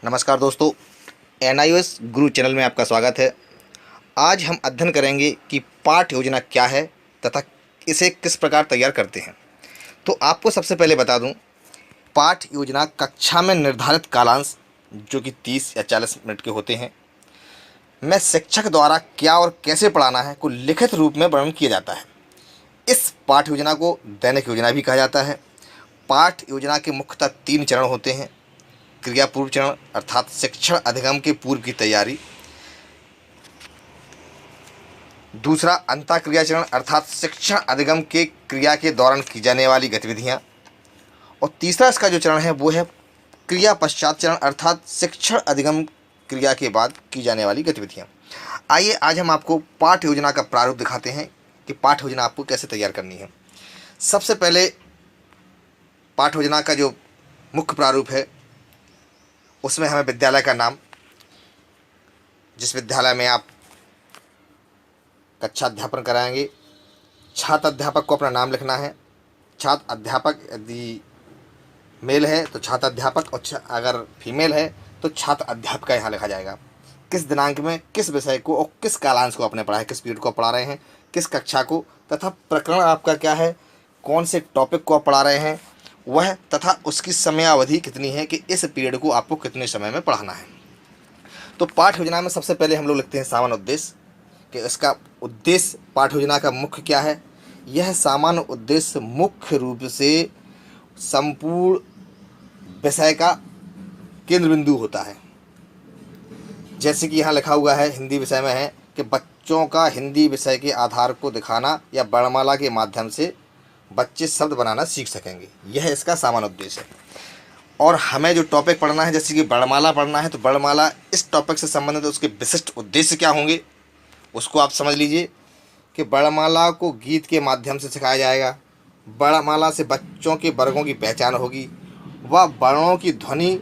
नमस्कार दोस्तों, NIOS गुरु channel में आपका स्वागत है। आज हम अध्ययन करेंगे कि पाठ योजना क्या है तथा इसे किस प्रकार तैयार करते हैं। तो आपको सबसे पहले बता दूं, पाठ योजना कक्षा में निर्धारित कालांश जो कि 30 या 40 मिनट के होते हैं में शिक्षक द्वारा क्या और कैसे पढ़ाना है को लिखित रूप में वर्णन किया जाता है। इस पाठ योजना को दैनिक योजना भी कहा जाता है। पाठ योजना के मुख्यतः 3 चरण होते हैं। क्रिया पूर्व चरण अर्थात शिक्षण अधिगम के पूर्व की तैयारी, दूसरा अंतःक्रिया चरण अर्थात शिक्षण अधिगम के क्रिया के दौरान की जाने वाली गतिविधियां, और तीसरा इसका जो चरण है वो है क्रिया पश्चात चरण अर्थात शिक्षण अधिगम क्रिया के बाद की जाने वाली गतिविधियां। आइए आज हम आपको पाठ योजना का प्रारूप दिखाते हैं कि पाठ योजना आपको कैसे तैयार करनी है। सबसे पहले पाठ योजना का जो मुख्य प्रारूप है उसमें हमें विद्यालय का नाम, जिस विद्यालय में आप कक्षा अध्यापन कराएंगे, छात्र अध्यापक को अपना नाम लिखना है। छात्र अध्यापक यदि मेल है तो छात्र अध्यापक, और अगर फीमेल है तो छात्र अध्यापिका यहाँ लिखा जाएगा। किस दिनांक में किस विषय को और किस कालांश को आपने पढ़ा है, किस पीरियड को पढ़ा रहे हैं, किस कक्षा को, तथा प्रकरण आपका क्या है, कौन से टॉपिक को आप पढ़ा रहे हैं वह, तथा उसकी समयावधि कितनी है कि इस पीरियड को आपको कितने समय में पढ़ाना है। तो पाठ योजना में सबसे पहले हम लोग लिखते हैं सामान्य उद्देश्य, कि इसका उद्देश्य पाठ योजना का मुख्य क्या है। यह सामान्य उद्देश्य मुख्य रूप से संपूर्ण विषय का केंद्र बिंदु होता है। जैसे कि यहाँ लिखा हुआ है, हिंदी विषय में है कि बच्चों का हिंदी विषय के आधार को दिखाना या वर्णमाला के माध्यम से बच्चे शब्द बनाना सीख सकेंगे। यह इसका सामान्य उद्देश्य है। और हमें जो टॉपिक पढ़ना है, जैसे कि वर्णमाला पढ़ना है, तो वर्णमाला इस टॉपिक से संबंधित उसके विशिष्ट उद्देश्य क्या होंगे उसको आप समझ लीजिए। कि वर्णमाला को गीत के माध्यम से सिखाया जाएगा। वर्णमाला से बच्चों के वर्गों की पहचान होगी व वर्णों की ध्वनि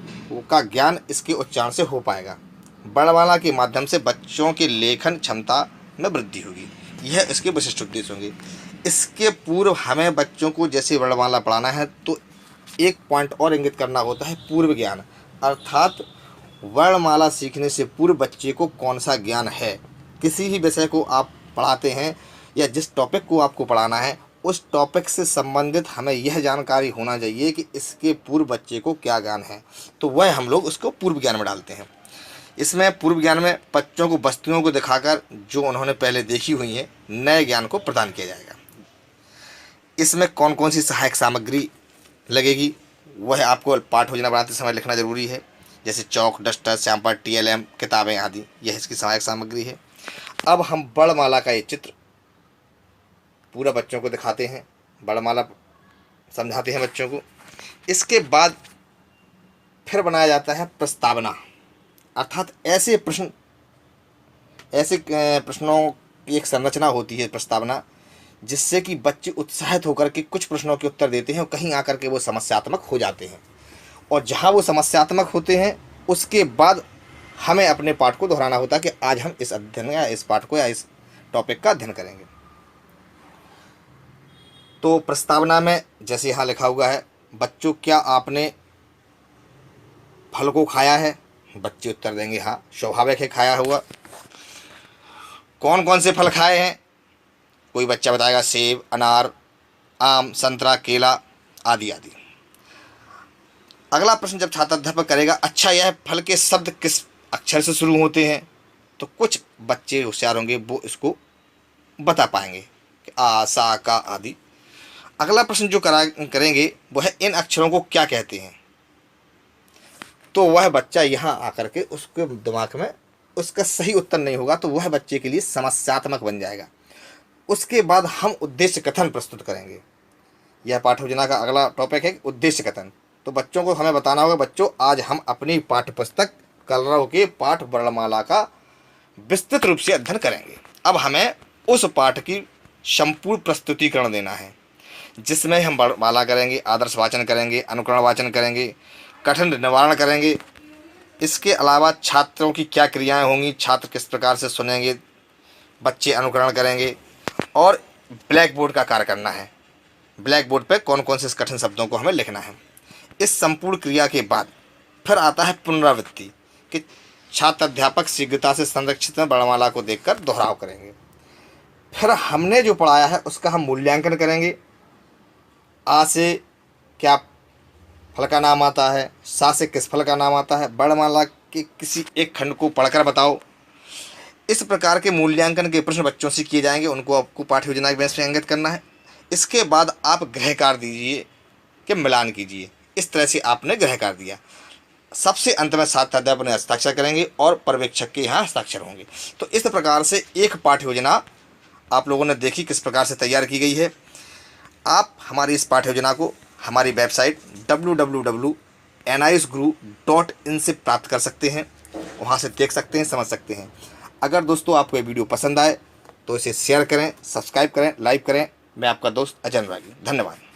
का ज्ञान इसके उच्चारण से हो पाएगा। वर्णमाला के माध्यम से बच्चों के लेखन क्षमता में वृद्धि होगी। यह इसके विशिष्ट उद्देश्य होंगे। इसके पूर्व हमें बच्चों को जैसे वर्णमाला पढ़ाना है तो एक पॉइंट और इंगित करना होता है, पूर्व ज्ञान, अर्थात वर्णमाला सीखने से पूर्व बच्चे को कौन सा ज्ञान है। किसी भी विषय को आप पढ़ाते हैं या जिस टॉपिक को आपको पढ़ाना है उस टॉपिक से संबंधित हमें यह जानकारी होना चाहिए कि इसके पूर्व बच्चे को क्या ज्ञान है, तो वह हम लोग उसको पूर्व ज्ञान में डालते हैं। इसमें पूर्व ज्ञान में बच्चों को वस्तुओं को दिखाकर जो उन्होंने पहले देखी हुई है नए ज्ञान को प्रदान किया जाएगा। इसमें कौन कौन सी सहायक सामग्री लगेगी वह आपको पाठ योजना बनाते समय लिखना जरूरी है। जैसे चौक, डस्टर, श्यामपट्ट, TLM, किताबें आदि, यह इसकी सहायक सामग्री है। अब हम वर्णमाला का ये चित्र पूरा बच्चों को दिखाते हैं, वर्णमाला समझाते हैं बच्चों को। इसके बाद फिर बनाया जाता है प्रस्तावना, अर्थात ऐसे प्रश्नों की एक संरचना होती है प्रस्तावना, जिससे कि बच्चे उत्साहित होकर के कुछ प्रश्नों के उत्तर देते हैं और कहीं आकर के वो समस्यात्मक हो जाते हैं। और जहाँ वो समस्यात्मक होते हैं उसके बाद हमें अपने पाठ को दोहराना होता है कि आज हम इस अध्ययन या इस पाठ को या इस टॉपिक का अध्ययन करेंगे। तो प्रस्तावना में जैसे यहाँ लिखा हुआ है, बच्चों क्या आपने फल को खाया है? बच्चे उत्तर देंगे हाँ, स्वाभाविक है खाया हुआ। कौन कौन से फल खाए हैं? कोई बच्चा बताएगा सेब, अनार, आम, संतरा, केला आदि आदि। अगला प्रश्न जब छात्र अध्यापक करेगा, अच्छा यह फल के शब्द किस अक्षर से शुरू होते हैं? तो कुछ बच्चे होशियार होंगे वो इसको बता पाएंगे कि आ, सा, का आदि। अगला प्रश्न जो करेंगे वह है इन अक्षरों को क्या कहते हैं? तो वह बच्चा यहाँ आकर के उसके दिमाग में उसका सही उत्तर नहीं होगा तो वह बच्चे के लिए समस्यात्मक बन जाएगा। उसके बाद हम उद्देश्य कथन प्रस्तुत करेंगे। यह पाठ्य योजना का अगला टॉपिक है उद्देश्य कथन। तो बच्चों को हमें बताना होगा, बच्चों आज हम अपनी पाठ्य पुस्तक कलरव के पाठ वर्णमाला का विस्तृत रूप से अध्ययन करेंगे। अब हमें उस पाठ की संपूर्ण प्रस्तुतिकरण देना है, जिसमें हम वर्णमाला करेंगे, आदर्श वाचन करेंगे, अनुकरण वाचन करेंगे, कठिन निवारण करेंगे। इसके अलावा छात्रों की क्या क्रियाएं होंगी, छात्र किस प्रकार से सुनेंगे, बच्चे अनुकरण करेंगे, और ब्लैक बोर्ड का कार्य करना है। ब्लैक बोर्ड पे कौन कौन से कठिन शब्दों को हमें लिखना है। इस संपूर्ण क्रिया के बाद फिर आता है पुनरावृत्ति कि छात्र अध्यापक शीघ्रता से संरक्षित में वर्णमाला को देखकर दोहराव करेंगे। फिर हमने जो पढ़ाया है उसका हम मूल्यांकन करेंगे। आ से क्या फल का नाम आता है, सा से किस फल का नाम आता है, वर्णमाला के किसी एक खंड को पढ़कर बताओ। इस प्रकार के मूल्यांकन के प्रश्न बच्चों से किए जाएंगे, उनको आपको पाठ्य योजना के बेस पर अंकित करना है। इसके बाद आप गृह कार्य दीजिए कि मिलान कीजिए। इस तरह से आपने गृह कार्य दिया। सबसे अंत में छात्र अध्यापक ने हस्ताक्षर करेंगे और पर्यवेक्षक के यहाँ हस्ताक्षर होंगे। तो इस प्रकार से एक पाठ्य योजना आप लोगों ने देखी किस प्रकार से तैयार की गई है। आप हमारी इस पाठ्य योजना को हमारी वेबसाइट www.nisguru.in से प्राप्त कर सकते हैं। वहाँ से देख सकते हैं, समझ सकते हैं। अगर दोस्तों आपको ये वीडियो पसंद आए तो इसे शेयर करें, सब्सक्राइब करें, लाइक करें। मैं आपका दोस्त अजय अनुरागी। धन्यवाद।